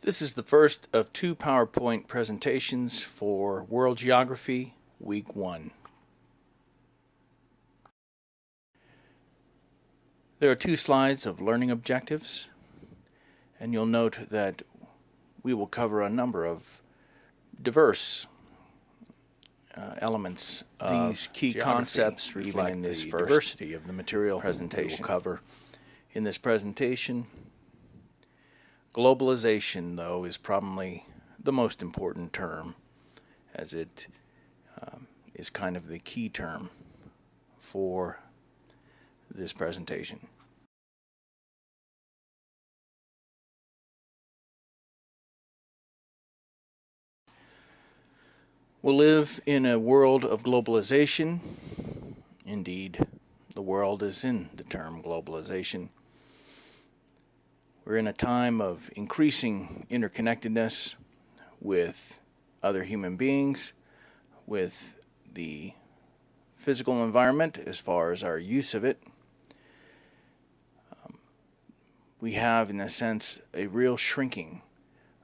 This is the first of two PowerPoint presentations for World Geography Week 1. There are two slides of learning objectives, and you'll note that we will cover a number of diverse elements of these key concepts reflect in this first diversity of the material presentation we will cover in this presentation. Globalization, though, is probably the most important term, as it is kind of the key term for this presentation. We live in a world of globalization. Indeed, the world is in the term globalization. We're in a time of increasing interconnectedness with other human beings, with the physical environment as far as our use of it. We have, in a sense, a real shrinking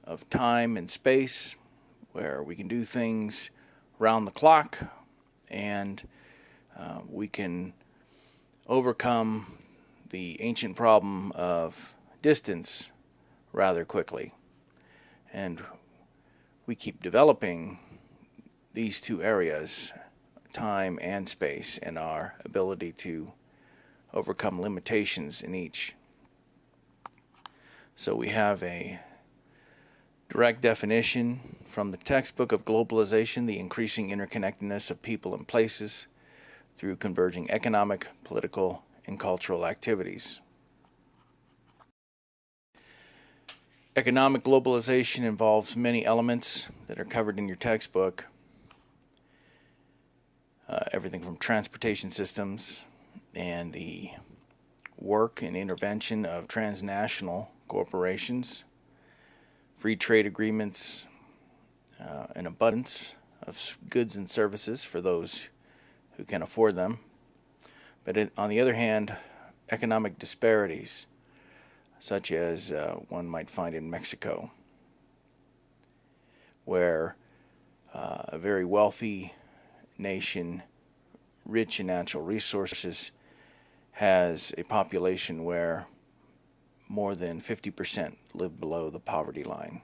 of time and space where we can do things round the clock and we can overcome the ancient problem of distance rather quickly. And we keep developing these two areas, time and space, and our ability to overcome limitations in each. So we have a direct definition from the textbook of globalization: the increasing interconnectedness of people and places through converging economic, political, and cultural activities. Economic globalization involves many elements that are covered in your textbook. Everything from transportation systems and the work and intervention of transnational corporations, free trade agreements, an abundance of goods and services for those who can afford them. But on the other hand, economic disparities, such as one might find in Mexico, where a very wealthy nation, rich in natural resources, has a population where more than 50% live below the poverty line.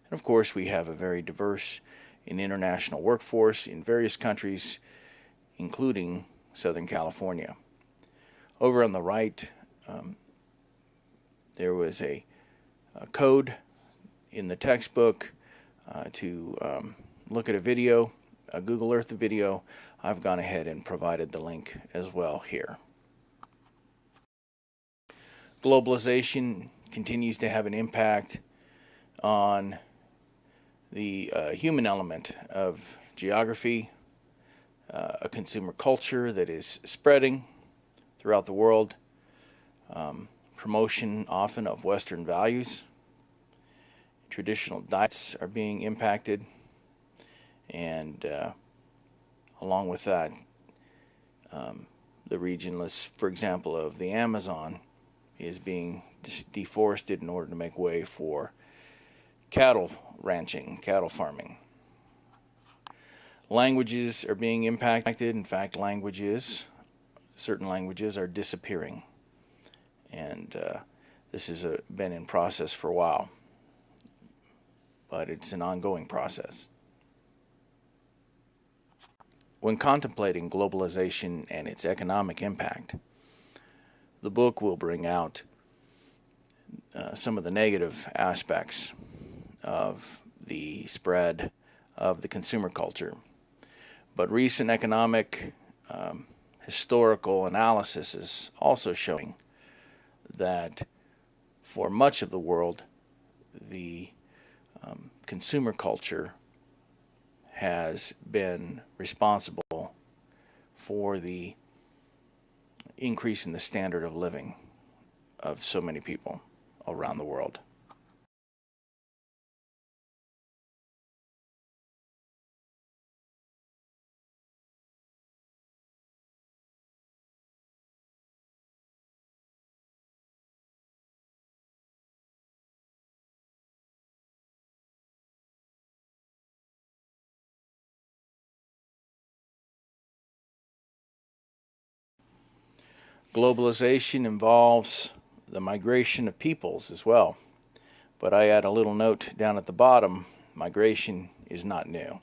And of course, we have a very diverse and international workforce in various countries, including Southern California. Over on the right, there was a code in the textbook to look at a video, a Google Earth video. I've gone ahead and provided the link as well here. Globalization continues to have an impact on the human element of geography, a consumer culture that is spreading throughout the world, promotion often of Western values. Traditional diets are being impacted, and along with that, the region, for example, of the Amazon is being deforested in order to make way for cattle ranching, cattle farming. Languages are being impacted. In fact, certain languages are disappearing. And this has been in process for a while, but it's an ongoing process. When contemplating globalization and its economic impact, the book will bring out some of the negative aspects of the spread of the consumer culture. But recent economic historical analysis is also showing that for much of the world, the consumer culture has been responsible for the increase in the standard of living of so many people around the world. Globalization involves the migration of peoples as well. But I add a little note down at the bottom: migration is not new.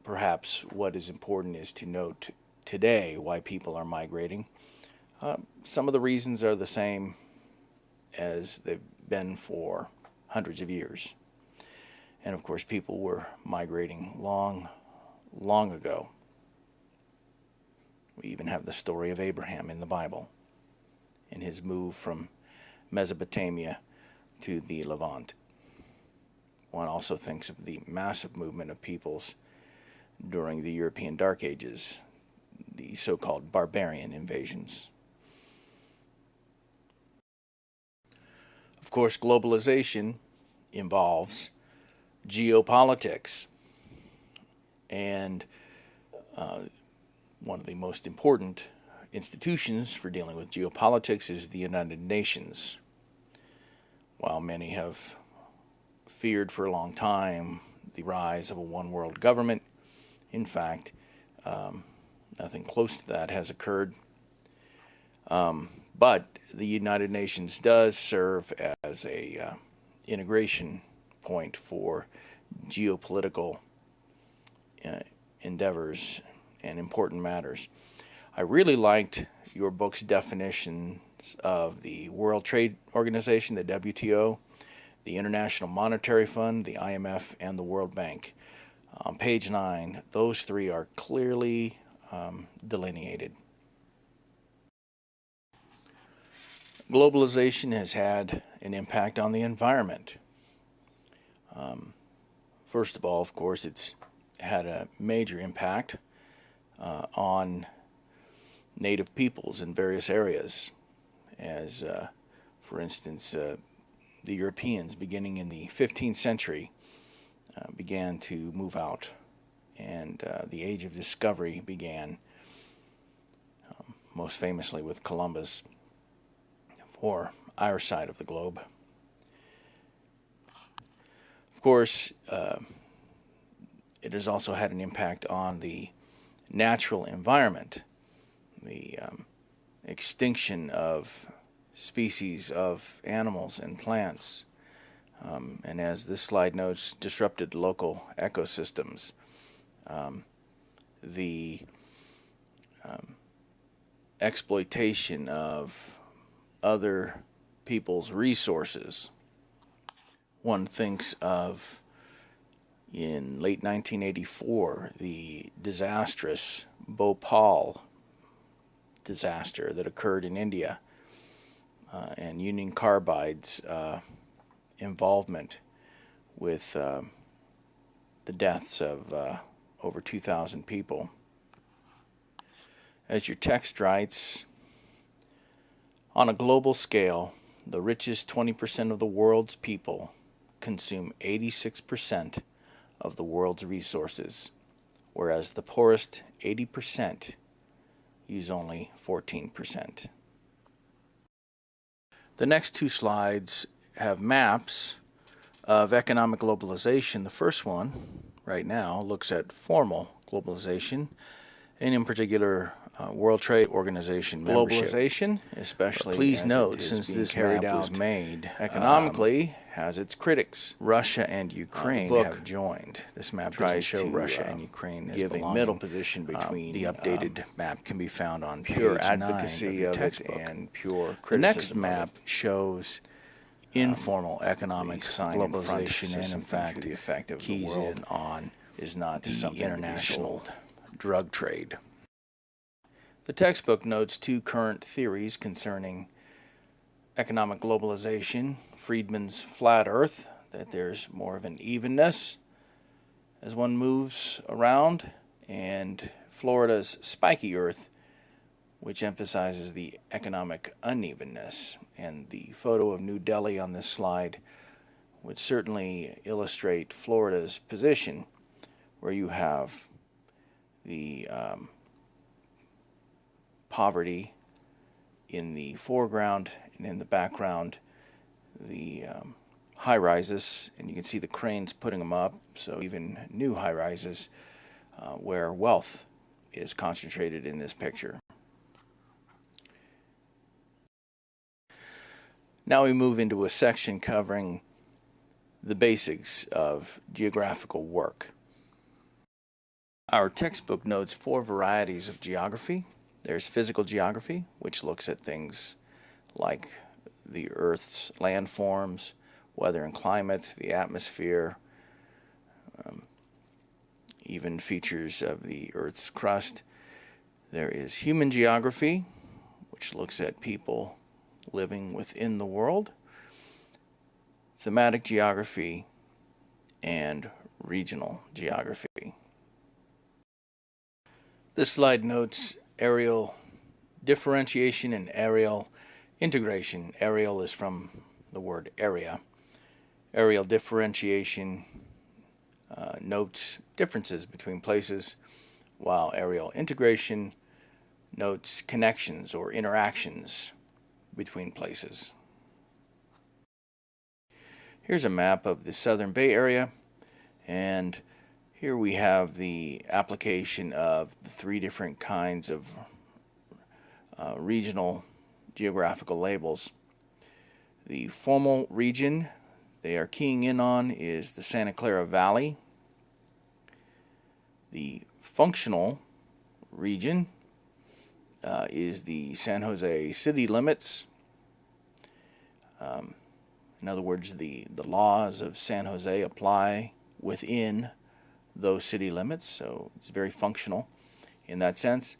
Perhaps what is important is to note today why people are migrating. Some of the reasons are the same as they've been for hundreds of years. And of course, people were migrating long, long ago. We even have the story of Abraham in the Bible and his move from Mesopotamia to the Levant. One also thinks of the massive movement of peoples during the European Dark Ages, the so-called barbarian invasions. Of course, globalization involves geopolitics, and one of the most important institutions for dealing with geopolitics is the United Nations. While many have feared for a long time the rise of a one-world government, in fact, nothing close to that has occurred. But the United Nations does serve as a integration point for geopolitical endeavors and important matters. I really liked your book's definitions of the World Trade Organization, the WTO, the International Monetary Fund, the IMF, and the World Bank. On page 9, those three are clearly delineated. Globalization has had an impact on the environment. First of all, of course, it's had a major impact on native peoples in various areas, as, for instance, the Europeans, beginning in the 15th century, began to move out, and the Age of Discovery began, most famously with Columbus, for our side of the globe. Of course, it has also had an impact on the natural environment, the extinction of species of animals and plants, and as this slide notes, disrupted local ecosystems. The exploitation of other people's resources. One thinks of, in late 1984, the disastrous Bhopal disaster that occurred in India, and Union Carbide's involvement with the deaths of over 2,000 people. As your text writes, on a global scale, the richest 20% of the world's people consume 86% of the world's resources, whereas the poorest 80% use only 14%. The next two slides have maps of economic globalization. The first one, right now, looks at formal globalization, and in particular, World Trade Organization membership. Globalization, especially, please note, since this map was made economically, has its critics. Russia and Ukraine have joined. This map tries to show Russia and Ukraine as give a middle position between. The updated map can be found on pure advocacy of it and pure criticism. The next map shows informal economic globalization, and in fact, the effect of the world on is not the international drug trade. The textbook notes two current theories concerning economic globalization: Friedman's flat earth, that there's more of an evenness as one moves around, and Florida's spiky earth, which emphasizes the economic unevenness. And the photo of New Delhi on this slide would certainly illustrate Florida's position, where you have the poverty in the foreground, and in the background the high-rises, and you can see the cranes putting them up, so even new high-rises where wealth is concentrated in this picture. Now we move into a section covering the basics of geographical work. Our textbook notes 4 varieties of geography. There's physical geography, which looks at things like the Earth's landforms, weather and climate, the atmosphere, even features of the Earth's crust. There is human geography, which looks at people living within the world, thematic geography, and regional geography. This slide notes areal differentiation and areal integration. Areal is from the word area. Areal differentiation notes differences between places, while areal integration notes connections or interactions between places. Here's a map of the Southern Bay Area, and here we have the application of the 3 different kinds of regional geographical labels. The formal region they are keying in on is the Santa Clara Valley. The functional region is the San Jose city limits. In other words, the laws of San Jose apply within those city limits, so it's very functional in that sense.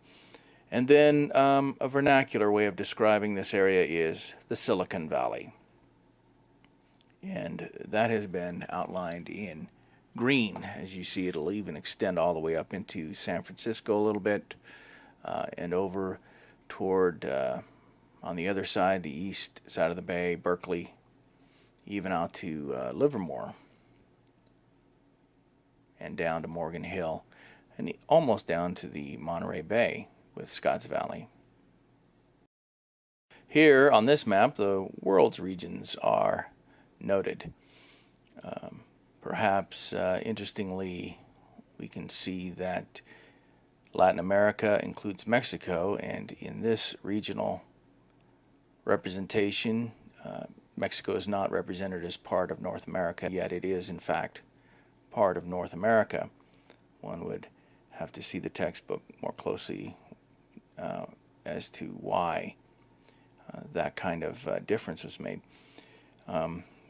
And then a vernacular way of describing this area is the Silicon Valley. And that has been outlined in green. As you see, it'll even extend all the way up into San Francisco a little bit and over toward, on the other side, the east side of the bay, Berkeley, even out to Livermore and down to Morgan Hill, and almost down to the Monterey Bay with Scotts Valley. Here on this map, the world's regions are noted. Perhaps interestingly, we can see that Latin America includes Mexico, and in this regional representation, Mexico is not represented as part of North America, yet it is in fact part of North America. One would have to see the textbook more closely as to why that kind of difference was made.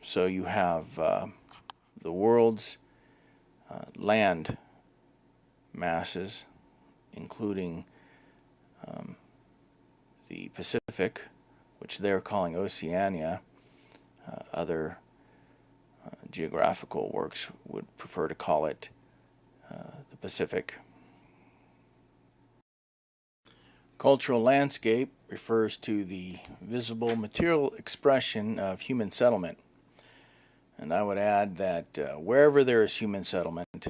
So you have the world's land masses, including the Pacific, which they're calling Oceania. Other geographical works would prefer to call it the Pacific. Cultural landscape refers to the visible material expression of human settlement. And I would add that wherever there is human settlement,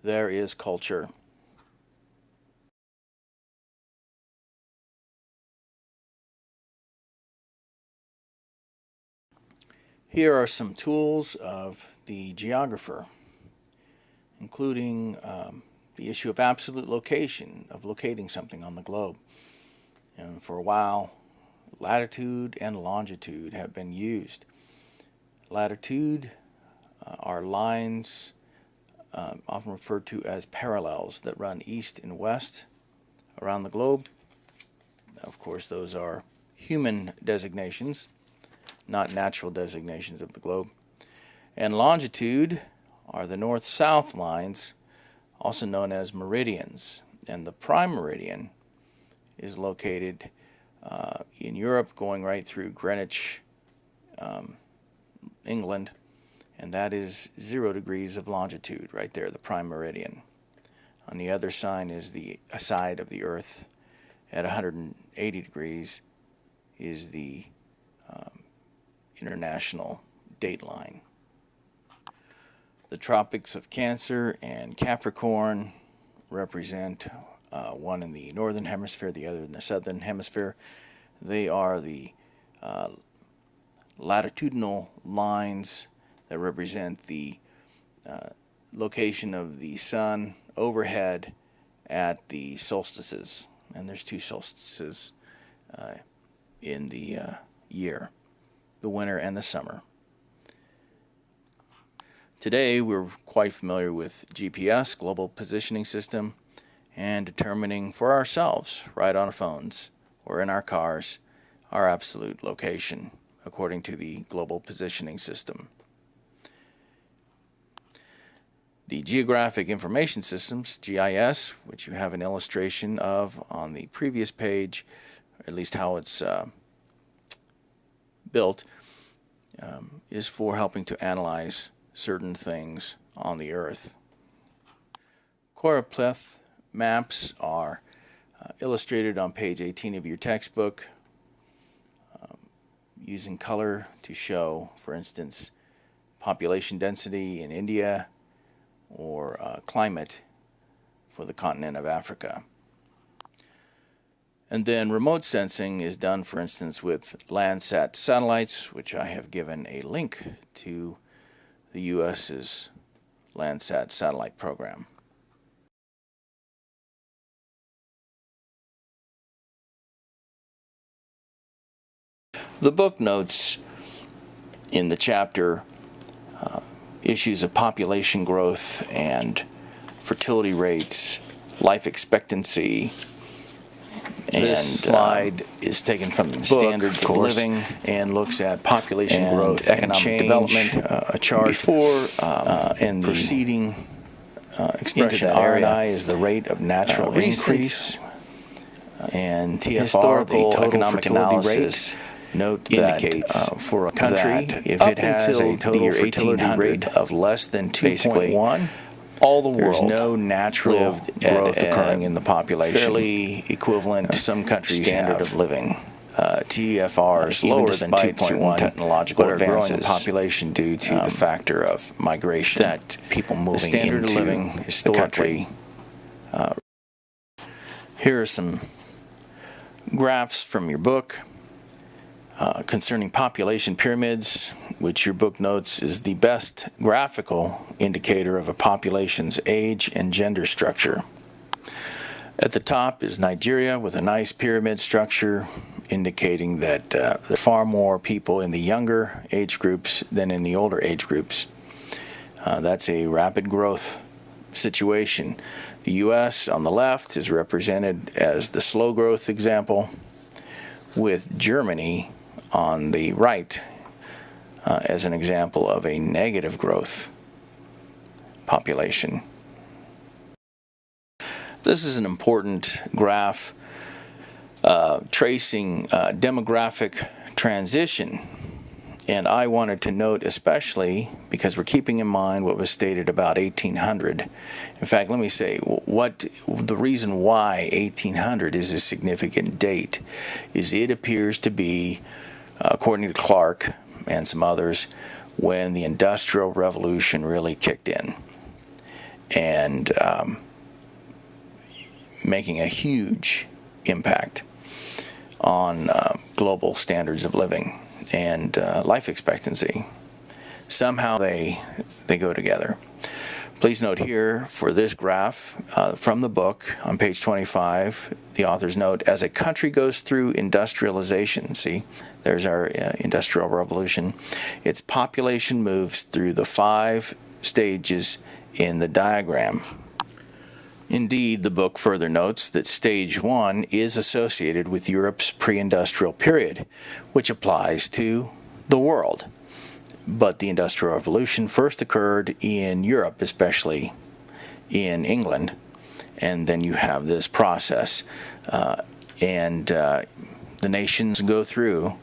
there is culture. Here are some tools of the geographer, including the issue of absolute location, of locating something on the globe. And for a while, latitude and longitude have been used. Latitude are lines often referred to as parallels that run east and west around the globe. Of course, those are human designations, not natural designations of the globe. And longitude are the north-south lines, also known as meridians. And the prime meridian is located in Europe, going right through Greenwich, England, and that is 0 degrees of longitude right there, the prime meridian. On the other side is the side of the Earth at 180 degrees is the international date line. The tropics of Cancer and Capricorn represent one in the northern hemisphere, the other in the southern hemisphere. They are the latitudinal lines that represent the location of the sun overhead at the solstices, and there's 2 solstices in the year. the winter and the summer. Today, we're quite familiar with GPS, Global Positioning System, and determining for ourselves, right on our phones or in our cars, our absolute location according to the Global Positioning System. The Geographic Information Systems, GIS, which you have an illustration of on the previous page, or at least how it's built, is for helping to analyze certain things on the Earth. Choropleth maps are illustrated on page 18 of your textbook, using color to show, for instance, population density in India or climate for the continent of Africa. And then remote sensing is done, for instance, with Landsat satellites, which I have given a link to the U.S.'s Landsat satellite program. The book notes in the chapter issues of population growth and fertility rates, life expectancy. This slide is taken from the Standards of Living and looks at population growth, economic development, a chart before and the preceding expression. RNI is the rate of natural increase, and TFR, the total economic analysis rate, indicates for a country if it has a total fertility rate of less than 2.1. All the world, there's no natural growth occurring in the population. Fairly equivalent some countries standard of living. TFR is lower than 2.1 technological advances, growing the population due to the factor of migration. That people moving the standard into of living historically. Here are some graphs from your book concerning population pyramids, which your book notes is the best graphical indicator of a population's age and gender structure. At the top is Nigeria with a nice pyramid structure indicating that there are far more people in the younger age groups than in the older age groups. That's a rapid growth situation. The U.S. on the left is represented as the slow growth example, with Germany on the right as an example of a negative growth population. This is an important graph tracing demographic transition, and I wanted to note especially because we're keeping in mind what was stated about 1800. In fact, let me say what the reason why 1800 is a significant date is it appears to be, according to Clark and some others, when the Industrial Revolution really kicked in and making a huge impact on global standards of living and life expectancy. Somehow they go together. Please note here for this graph from the book on page 25, the authors note, as a country goes through industrialization, see, there's our Industrial Revolution, its population moves through the 5 stages in the diagram. Indeed, the book further notes that stage 1 is associated with Europe's pre-industrial period, which applies to the world. But the Industrial Revolution first occurred in Europe, especially in England, and then you have this process, and the nations go through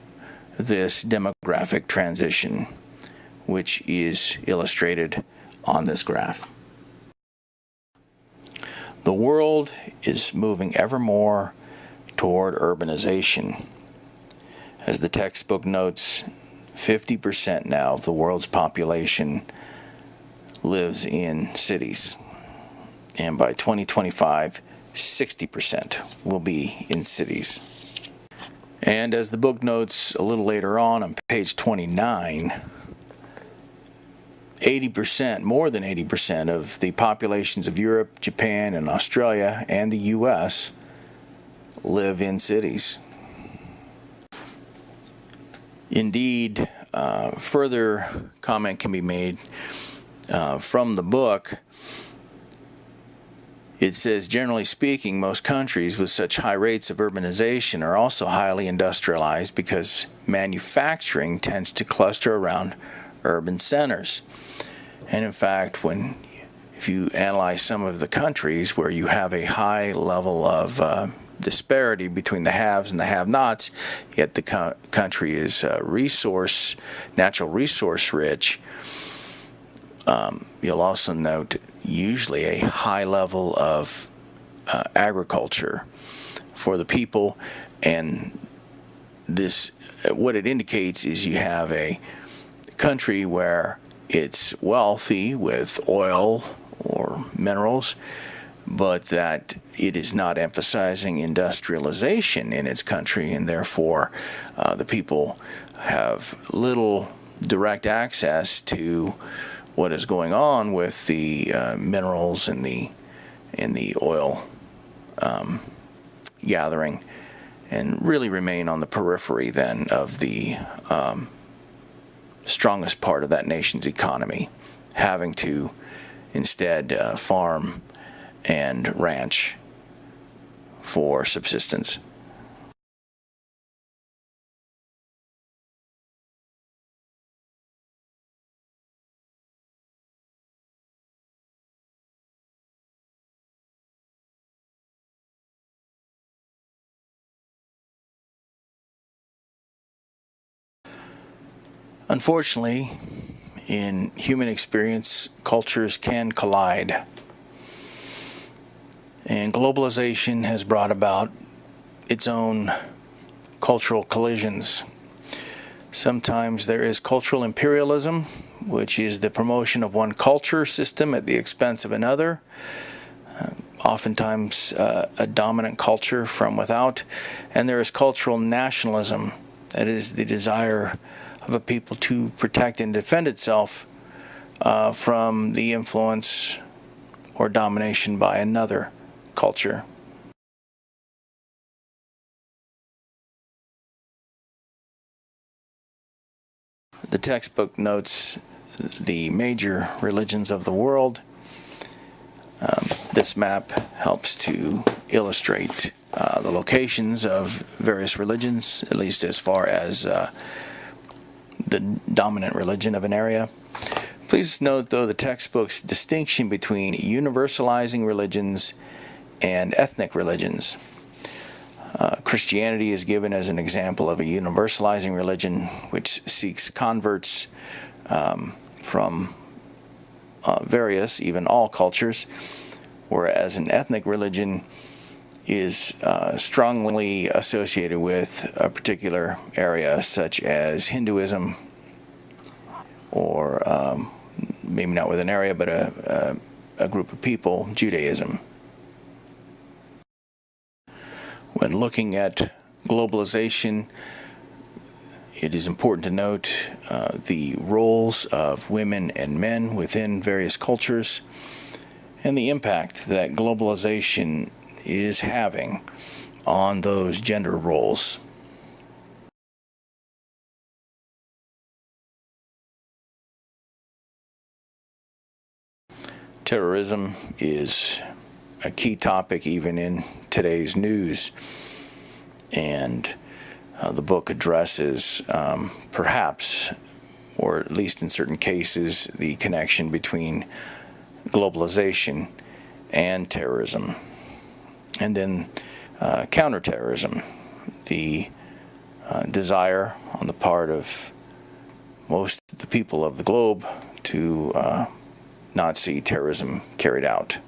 this demographic transition, which is illustrated on this graph. The world is moving ever more toward urbanization. As the textbook notes, 50% now of the world's population lives in cities. And by 2025, 60% will be in cities. And as the book notes a little later on page 29, 80%, more than 80% of the populations of Europe, Japan, and Australia, and the U.S. live in cities. Indeed, further comment can be made from the book. It says, generally speaking, most countries with such high rates of urbanization are also highly industrialized because manufacturing tends to cluster around urban centers. And in fact, if you analyze some of the countries where you have a high level of disparity between the haves and the have-nots, yet the country is natural resource rich, you'll also note usually a high level of agriculture for the people, and this, what it indicates is you have a country where it's wealthy with oil or minerals, but that it is not emphasizing industrialization in its country, and therefore the people have little direct access to what is going on with the minerals and the oil gathering, and really remain on the periphery then of the strongest part of that nation's economy, having to instead farm and ranch for subsistence. Unfortunately, in human experience, cultures can collide. And globalization has brought about its own cultural collisions. Sometimes there is cultural imperialism, which is the promotion of one culture system at the expense of another. Oftentimes a dominant culture from without. And there is cultural nationalism, that is the desire of a people to protect and defend itself from the influence or domination by another culture. The textbook notes the major religions of the world. This map helps to illustrate the locations of various religions, at least as far as the dominant religion of an area. Please note, though, the textbook's distinction between universalizing religions and ethnic religions. Christianity is given as an example of a universalizing religion which seeks converts from various, even all cultures, whereas an ethnic religion is strongly associated with a particular area, such as Hinduism, or maybe not with an area, but a group of people, Judaism. When looking at globalization, it is important to note the roles of women and men within various cultures, and the impact that globalization is having on those gender roles. Terrorism is a key topic even in today's news, and the book addresses perhaps, or at least in certain cases, the connection between globalization and terrorism. And then counterterrorism, the desire on the part of most of the people of the globe to not see terrorism carried out.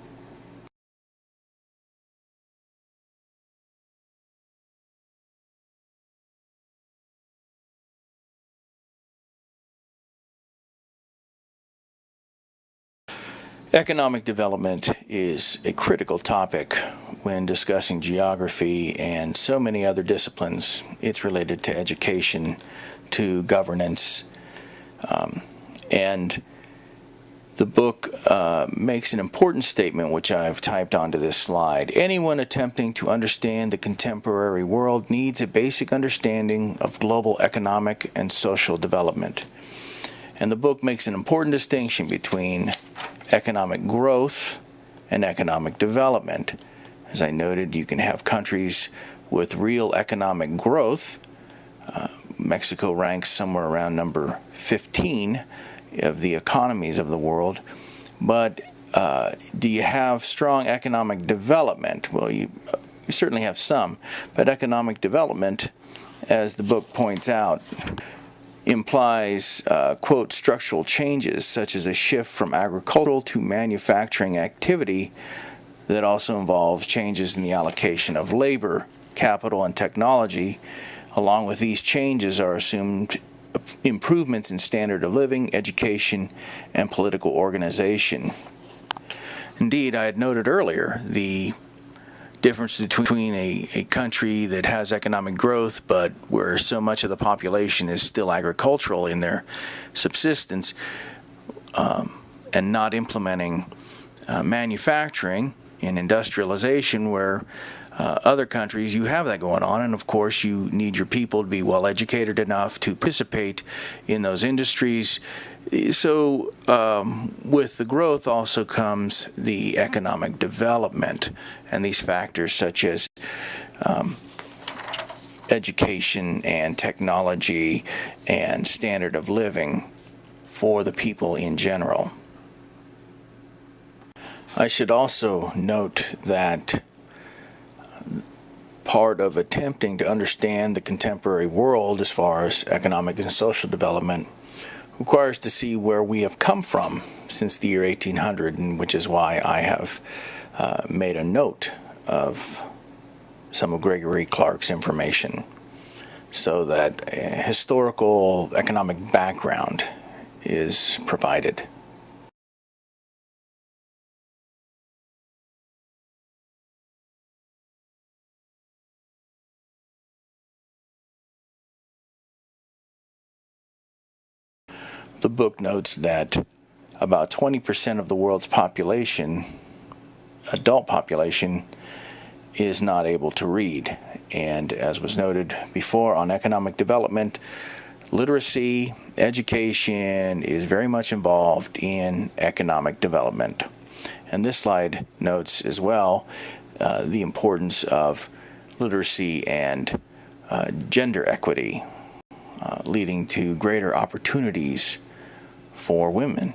Economic development is a critical topic when discussing geography and so many other disciplines. It's related to education, to governance, and The book makes an important statement, which I've typed onto this slide. Anyone attempting to understand the contemporary world needs a basic understanding of global economic and social development. And the book makes an important distinction between economic growth and economic development. As I noted, you can have countries with real economic growth. Mexico ranks somewhere around number 15 of the economies of the world. But do you have strong economic development? Well, you certainly have some, but economic development, as the book points out, implies, quote, structural changes such as a shift from agricultural to manufacturing activity that also involves changes in the allocation of labor, capital, and technology. Along with these changes are assumed improvements in standard of living, education, and political organization. Indeed, I had noted earlier the difference between a country that has economic growth but where so much of the population is still agricultural in their subsistence and not implementing manufacturing and industrialization, where other countries, you have that going on, and of course you need your people to be well educated enough to participate in those industries. So with the growth also comes the economic development, and these factors such as education and technology and standard of living for the people in general. I should also note that part of attempting to understand the contemporary world as far as economic and social development requires to see where we have come from since the year 1800, and which is why I have made a note of some of Gregory Clark's information, so that a historical economic background is provided. The book notes that about 20% of the world's population, adult population, is not able to read. And as was noted before on economic development, literacy, education is very much involved in economic development. And this slide notes as well the importance of literacy and gender equity, leading to greater opportunities for women.